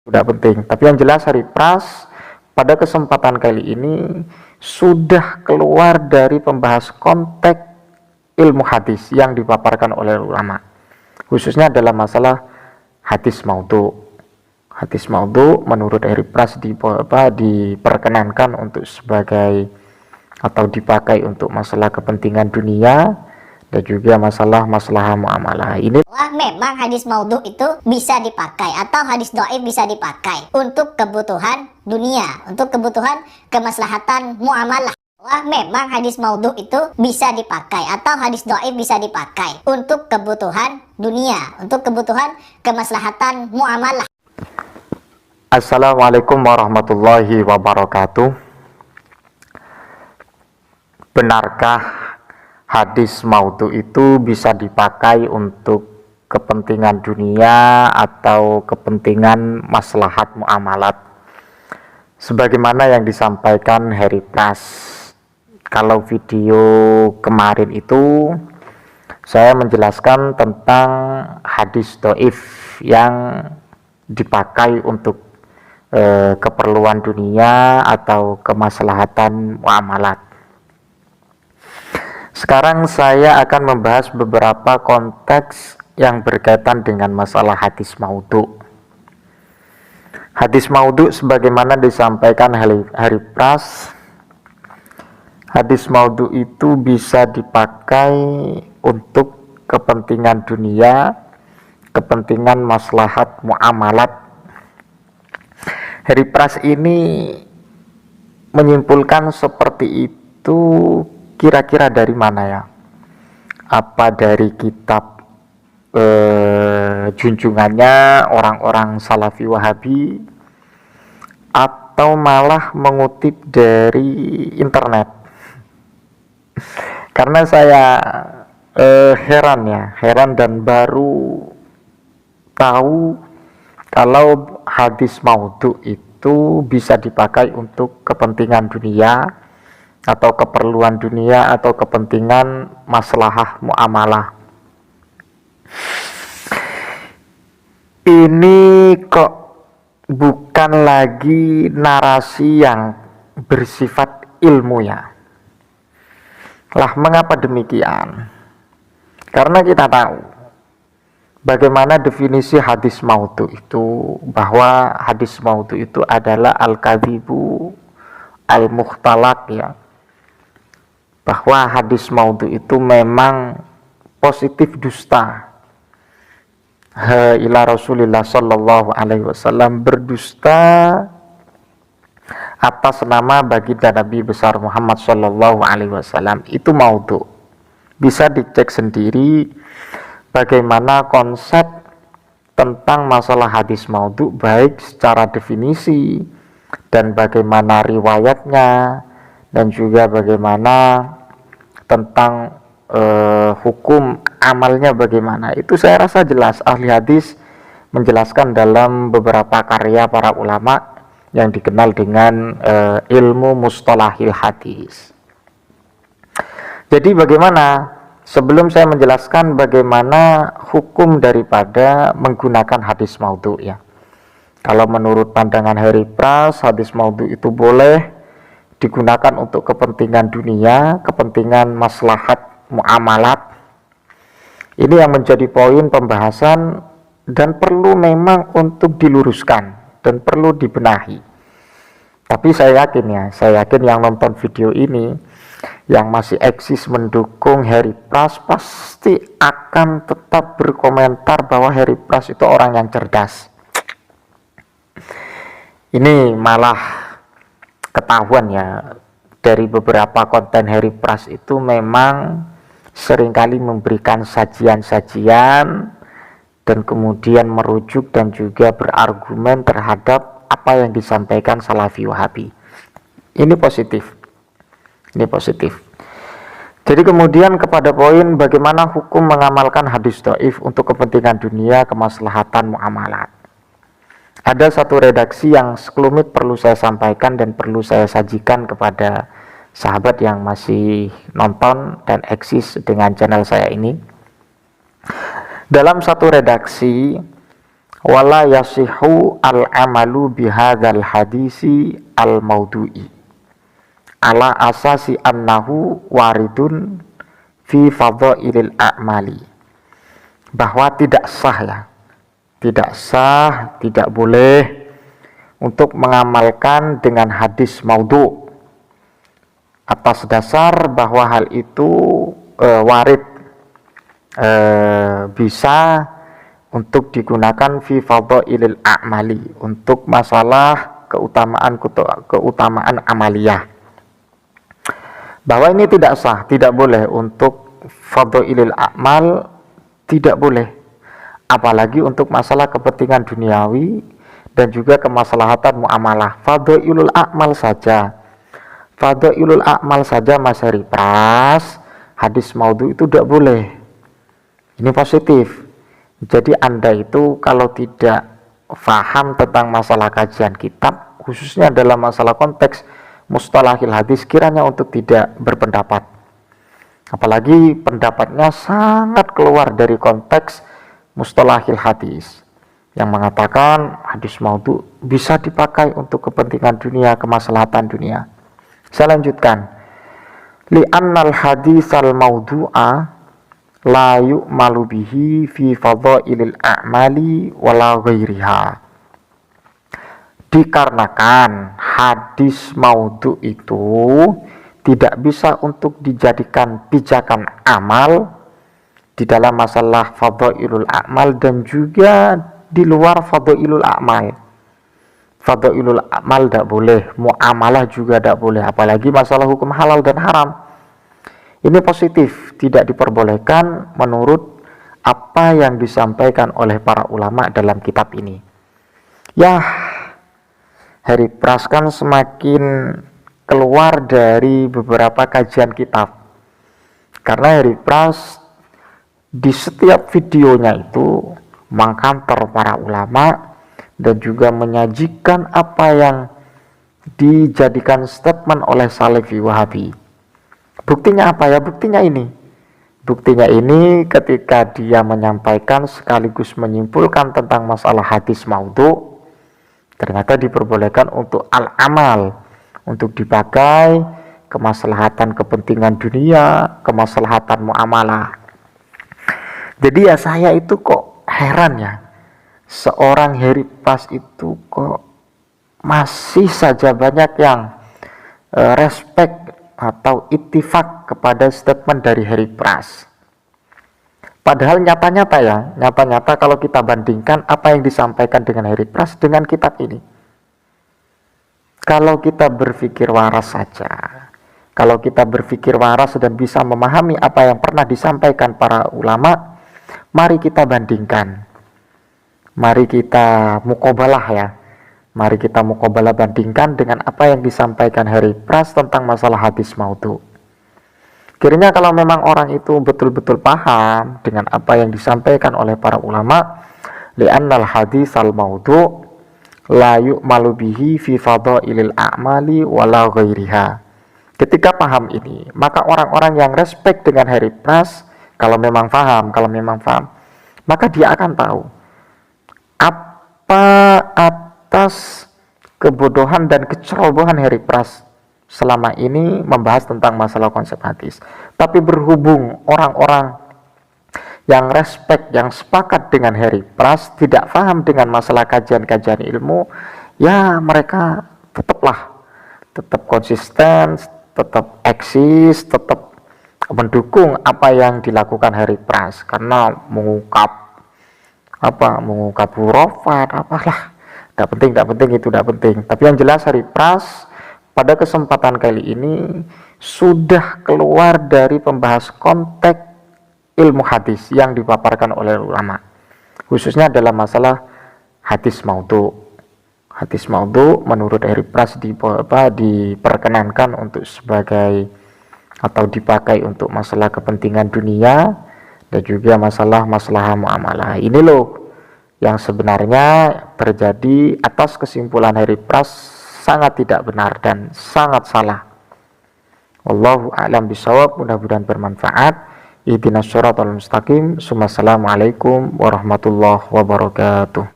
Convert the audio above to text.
tidak penting. Tapi yang jelas Hari Pras pada kesempatan kali ini sudah keluar dari pembahas konteks ilmu hadis yang dipaparkan oleh ulama, khususnya dalam masalah hadis maudhu. Hadis maudhu menurut Hari Pras diperkenankan untuk sebagai atau dipakai untuk masalah kepentingan dunia dan juga masalah muamalah. Ini memang hadis maudhu itu bisa dipakai atau hadis dhaif bisa dipakai untuk kebutuhan dunia, untuk kebutuhan kemaslahatan muamalah. Memang hadis maudhu itu bisa dipakai atau hadis dhaif bisa dipakai untuk kebutuhan dunia, untuk kebutuhan kemaslahatan muamalah. Assalamualaikum warahmatullahi wabarakatuh. Benarkah hadis maudhu itu bisa dipakai untuk kepentingan dunia atau kepentingan maslahat muamalat? Sebagaimana yang disampaikan Hari Pras, kalau video kemarin itu saya menjelaskan tentang hadis dhaif yang dipakai untuk keperluan dunia atau kemaslahatan muamalat. Sekarang saya akan membahas beberapa konteks yang berkaitan dengan masalah hadis maudhu. Hadis maudhu sebagaimana disampaikan Hari Pras, hadis maudhu itu bisa dipakai untuk kepentingan dunia, kepentingan maslahat muamalat. Hari Pras ini menyimpulkan seperti itu kira-kira dari mana ya? Apa dari kitab junjungannya orang-orang Salafi Wahabi, atau malah mengutip dari internet? Karena saya heran dan baru tahu kalau hadis maudhu itu bisa dipakai untuk kepentingan dunia atau keperluan dunia atau kepentingan maslahah muamalah. Ini kok bukan lagi narasi yang bersifat ilmu ya. Lah, mengapa demikian? Karena kita tahu bagaimana definisi hadis maudhu itu, bahwa hadis maudhu itu adalah al-kadzibu al-mukhtalaq ya. Bahwa hadis maudhu itu memang positif dusta. Ila Rasulillah sallallahu alaihi wasallam, berdusta atas nama baginda Nabi besar Muhammad sallallahu alaihi wasallam, itu maudhu. Bisa dicek sendiri bagaimana konsep tentang masalah hadis maudhu, baik secara definisi dan bagaimana riwayatnya, dan juga bagaimana tentang hukum amalnya bagaimana. Itu saya rasa jelas ahli hadis menjelaskan dalam beberapa karya para ulama yang dikenal dengan ilmu mustalahil hadis. Jadi bagaimana, sebelum saya menjelaskan bagaimana hukum daripada menggunakan hadis maudhu ya. Kalau menurut pandangan Hari Pras, hadis maudhu itu boleh digunakan untuk kepentingan dunia, kepentingan maslahat muamalat. Ini yang menjadi poin pembahasan dan perlu memang untuk diluruskan dan perlu dibenahi. Tapi saya yakin yang nonton video ini, yang masih eksis mendukung Hari Pras, pasti akan tetap berkomentar bahwa Hari Pras itu orang yang cerdas. Ini malah ketahuan ya, dari beberapa konten Hari Pras itu memang seringkali memberikan sajian-sajian dan kemudian merujuk dan juga berargumen terhadap apa yang disampaikan Salafi Wahabi. Ini positif. Jadi kemudian kepada poin bagaimana hukum mengamalkan hadis dhaif untuk kepentingan dunia, kemaslahatan muamalat. Ada satu redaksi yang sekelumit perlu saya sampaikan dan perlu saya sajikan kepada sahabat yang masih nonton dan eksis dengan channel saya ini. Dalam satu redaksi, wala yasihu al-amalu bihadzal hadisi al-maudu'i ala asasi annahu waridun fi fadhailil a'mali, bahwa tidak sah ya, tidak sah, tidak boleh untuk mengamalkan dengan hadis maudhu atas dasar bahwa hal itu warid bisa untuk digunakan fi fadhailil a'mali, untuk masalah keutamaan amaliyah, bahwa ini tidak sah, tidak boleh untuk fadhailil a'mal, tidak boleh, apalagi untuk masalah kepentingan duniawi dan juga kemaslahatan muamalah. Fadhailul a'mal saja, fadhailul a'mal saja Mas Heri Pras, hadis maudhu itu tidak boleh. Ini positif. Jadi Anda itu kalau tidak faham tentang masalah kajian kitab, khususnya dalam masalah konteks mustalahil hadis, kiranya untuk tidak berpendapat, apalagi pendapatnya sangat keluar dari konteks mustalahil hadis yang mengatakan hadis maudhu bisa dipakai untuk kepentingan dunia, kemaslahatan dunia. Saya lanjutkan. Li'annal hadisal maudhu'a la yu'malu bihi fi fadhailil a'mali wala ghairiha. Dikarenakan hadis maudhu itu tidak bisa untuk dijadikan pijakan amal di dalam masalah fadhailul a'mal dan juga di luar fadhailul a'mal. Fadhailul a'mal tidak boleh, muamalah juga tidak boleh, apalagi masalah hukum halal dan haram. Ini positif, tidak diperbolehkan menurut apa yang disampaikan oleh para ulama dalam kitab ini. Ya, Heri Pras kan semakin keluar dari beberapa kajian kitab, karena Heri Pras di setiap videonya itu mengkantor para ulama dan juga menyajikan apa yang dijadikan statement oleh Salafi Wahabi. Buktinya apa ya? Buktinya ini ketika dia menyampaikan sekaligus menyimpulkan tentang masalah hadis maudhu, ternyata diperbolehkan untuk al-amal, untuk dipakai kemaslahatan kepentingan dunia, kemaslahatan muamalah. Jadi ya saya itu kok heran ya, seorang Heri Pras itu kok masih saja banyak yang respect atau ittifak kepada statement dari Heri Pras. Padahal nyata-nyata kalau kita bandingkan apa yang disampaikan dengan Heri Pras dengan kitab ini, kalau kita berpikir waras saja, kalau kita berpikir waras dan bisa memahami apa yang pernah disampaikan para ulama, mari kita bandingkan, mari kita muqabalah ya, mari kita muqabalah bandingkan dengan apa yang disampaikan Heri Pras tentang masalah hadis maudhu. Kiranya kalau memang orang itu betul-betul paham dengan apa yang disampaikan oleh para ulama, li'annal hadisal maudhu la yu'malu bihi fi fadhailil a'mali wala ghairiha. Ketika paham ini, maka orang-orang yang respect dengan Heri Pras, kalau memang paham, maka dia akan tahu apa atas kebodohan dan kecerobohan Heri Pras selama ini membahas tentang masalah konsep hadis. Tapi berhubung orang-orang yang respect, yang sepakat dengan Heri Pras, tidak paham dengan masalah kajian-kajian ilmu, ya mereka tetap konsisten, tetap eksis, tetap mendukung apa yang dilakukan Heri Pras, karena mengungkap hurufat, apalah, tidak penting, itu tidak penting. Tapi yang jelas Heri Pras pada kesempatan kali ini sudah keluar dari pembahas konteks ilmu hadis yang dipaparkan oleh ulama, khususnya dalam masalah hadis maudhu. Hadis maudhu menurut Heri Pras diperkenankan untuk sebagai atau dipakai untuk masalah kepentingan dunia dan juga masalah muamalah. Ini loh yang sebenarnya terjadi atas kesimpulan Heri Pras sangat tidak benar dan sangat salah. Wallahu a'lam bishawab, mudah-mudahan bermanfaat. Ihdinas shiratal mustaqim. Assalamualaikum warahmatullahi wabarakatuh.